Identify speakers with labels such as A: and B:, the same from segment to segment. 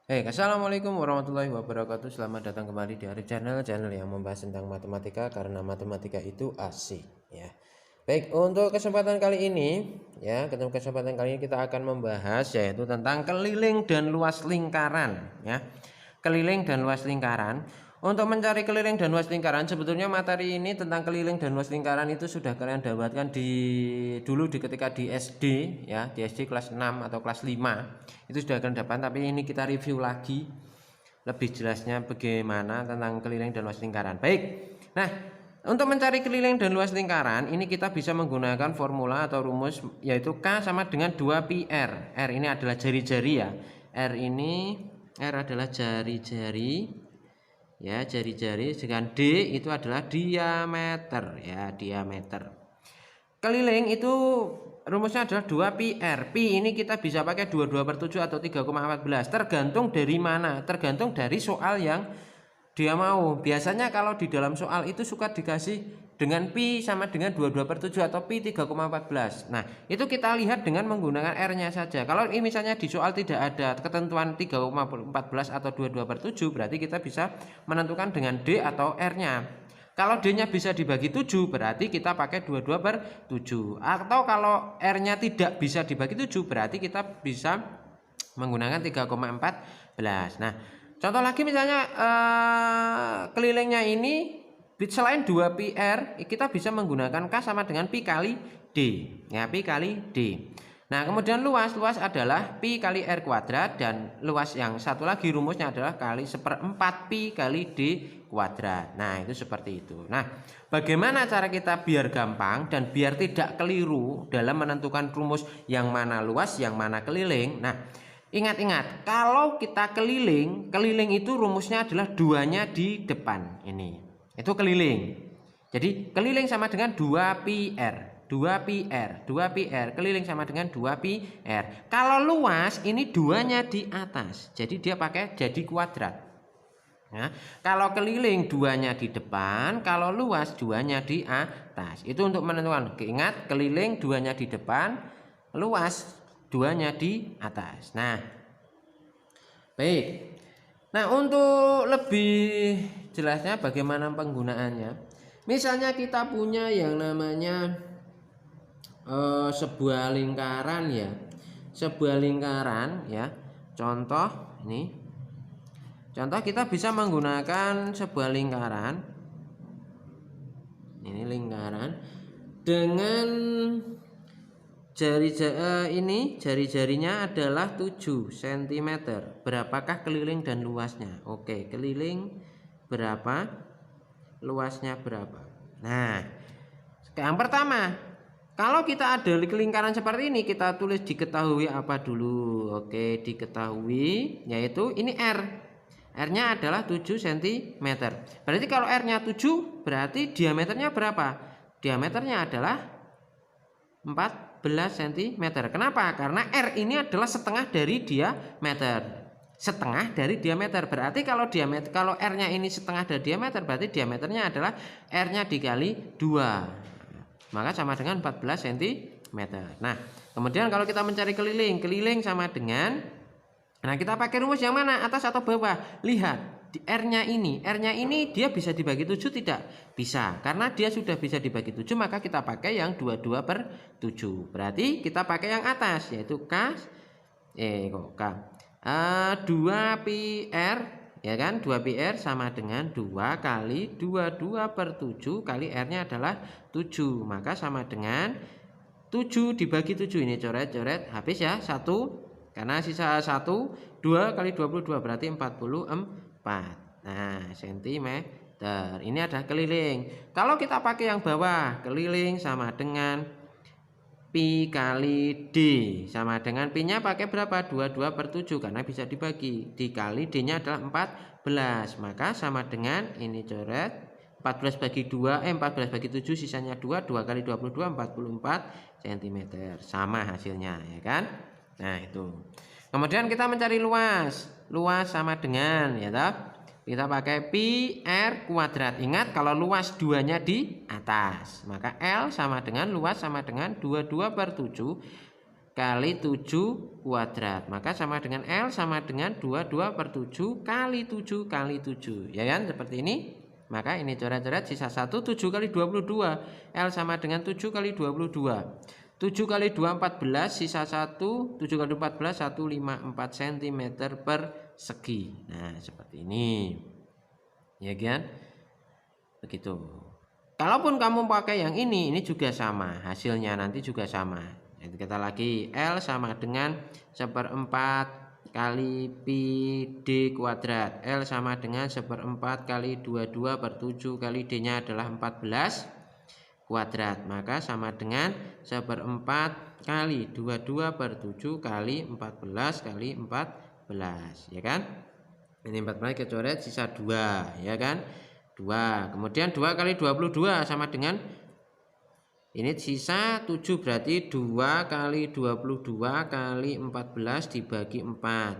A: Assalamualaikum warahmatullahi wabarakatuh. Selamat datang kembali di Arif Channel yang membahas tentang matematika karena matematika itu asik ya. Baik, untuk kesempatan kali ini kita akan membahas yaitu tentang keliling dan luas lingkaran ya. Keliling dan luas lingkaran. Untuk mencari keliling dan luas lingkaran, sebetulnya materi ini tentang keliling dan luas lingkaran itu sudah kalian dapatkan dulu ketika di SD ya, di SD kelas 6 atau kelas 5. Itu sudah kalian dapat, tapi ini kita review lagi lebih jelasnya bagaimana tentang keliling dan luas lingkaran. Baik. Nah, untuk mencari keliling dan luas lingkaran, ini kita bisa menggunakan formula atau rumus yaitu K sama dengan 2pi R. R ini adalah jari-jari ya. R adalah jari-jari ya, jari-jari, sedangkan D itu adalah diameter ya, diameter. Keliling itu rumusnya adalah 2pi R. Pi ini kita bisa pakai 22/7 atau 3,14, tergantung dari mana, tergantung dari soal yang dia mau. Biasanya kalau di dalam soal itu suka dikasih dengan pi sama dengan 22/7 atau pi 3,14. Nah, itu kita lihat dengan menggunakan R-nya saja. Kalau ini misalnya di soal tidak ada ketentuan 3,14 atau 22/7, berarti kita bisa menentukan dengan D atau R-nya. Kalau D-nya bisa dibagi 7, berarti kita pakai 22/7. Atau kalau R-nya tidak bisa dibagi 7, berarti kita bisa menggunakan 3,14. Nah, contoh lagi misalnya kelilingnya ini selain 2pi R, kita bisa menggunakan K sama dengan pi kali D. Ya, pi kali D. Nah, kemudian luas adalah pi kali R kuadrat, dan luas yang satu lagi rumusnya adalah kali 1/4 pi kali D kuadrat. Nah, itu seperti itu. Nah, bagaimana cara kita biar gampang dan biar tidak keliru dalam menentukan rumus yang mana luas, yang mana keliling? Nah, ingat-ingat, kalau kita keliling itu rumusnya adalah duanya di depan ini. Itu keliling. Jadi keliling sama dengan 2pi R. 2pi R keliling sama dengan 2pi R. Kalau luas ini duanya di atas, jadi dia pakai jadi kuadrat. Nah, kalau keliling duanya di depan, kalau luas duanya di atas. Itu untuk menentukan. Ingat, keliling duanya di depan, luas duanya di atas. Nah, baik. Nah, untuk lebih jelasnya bagaimana penggunaannya, misalnya kita punya yang namanya sebuah lingkaran ya, contoh ini, contoh kita bisa menggunakan sebuah lingkaran, ini lingkaran dengan jari-jarinya adalah 7 cm. Berapakah keliling dan luasnya? Oke, keliling berapa, luasnya berapa? Nah, yang pertama, kalau kita ada lingkaran seperti ini, kita tulis diketahui apa dulu? Oke, diketahui yaitu ini R. R-nya adalah 7 cm. Berarti kalau R-nya 7, berarti diameternya berapa? Diameternya adalah 14 cm. Kenapa? Karena R ini adalah setengah dari diameter. Setengah dari diameter. Berarti kalau R-nya ini setengah dari diameter, berarti diameternya adalah R-nya dikali 2. Maka sama dengan 14 cm. Nah, kemudian kalau kita mencari keliling sama dengan, nah kita pakai rumus yang mana? Atas atau bawah? Lihat, di R-nya ini dia bisa dibagi 7 tidak? Bisa. Karena dia sudah bisa dibagi 7, maka kita pakai yang 22/7. Berarti kita pakai yang atas, yaitu 2pi R, ya kan, 2pi R sama dengan 2 kali 22/7 kali R-nya adalah 7, maka sama dengan 7 dibagi 7, ini coret-coret habis ya, 1, karena sisa 1, 2 kali 22 berarti 44. Nah, cm. Ini ada keliling. Kalau kita pakai yang bawah, keliling sama dengan pi kali D, sama dengan pi nya pakai berapa? 22/7 karena bisa dibagi, dikali D nya adalah 14, maka sama dengan ini coret 14 bagi 7 sisanya 2 kali 22 44 cm, sama hasilnya ya kan. Nah, itu. Kemudian kita mencari luas sama dengan ya toh, kita pakai pi R kuadrat. Ingat, kalau luas duanya di atas, maka L sama dengan luas sama dengan 22/7 kali 7 kuadrat. Maka sama dengan L sama dengan 22 per 7 kali 7 kali 7. Ya kan? Seperti ini. Maka ini coret-coret sisa 1 7 kali 22. L sama dengan 7 kali 22. 7 kali 2 14, sisa 1, 7 kali 14 154 cm per segi. Nah, seperti ini. Ya kan? Begitu. Kalaupun kamu pakai yang ini juga sama, hasilnya nanti juga sama. Jadi kita lagi L sama dengan 1/4 kali pi D kuadrat. L sama dengan 1/4 kali 22 per 7 kali D nya adalah 14 kuadrat. Maka sama dengan 1/4 kali 22 per 7 kali 14 kali 14. Ya kan? Ini 14 kita coret sisa 2. Ya kan? 2. Kemudian 2 kali 22 sama dengan ini sisa 7, berarti 2 kali 22 kali 14 dibagi 4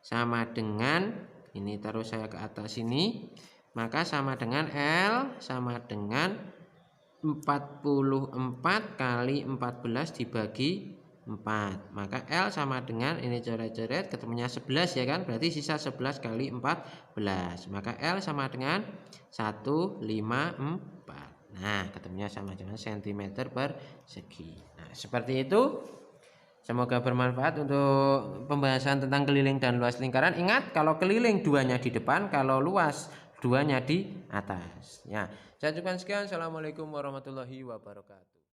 A: sama dengan ini, taruh saya ke atas ini, maka sama dengan L sama dengan 44 kali 14 dibagi 4. Maka L sama dengan ini coret-coret ketemunya 11 ya kan, berarti sisa 11 kali 14. Maka L sama dengan 154. Nah, ketemunya sama dengan cm per segi. Nah, seperti itu. Semoga bermanfaat untuk pembahasan tentang keliling dan luas lingkaran. Ingat, kalau keliling 2-nya di depan, kalau luas 2-nya di atas. Ya, saya cukupkan sekian. Assalamualaikum warahmatullahi wabarakatuh.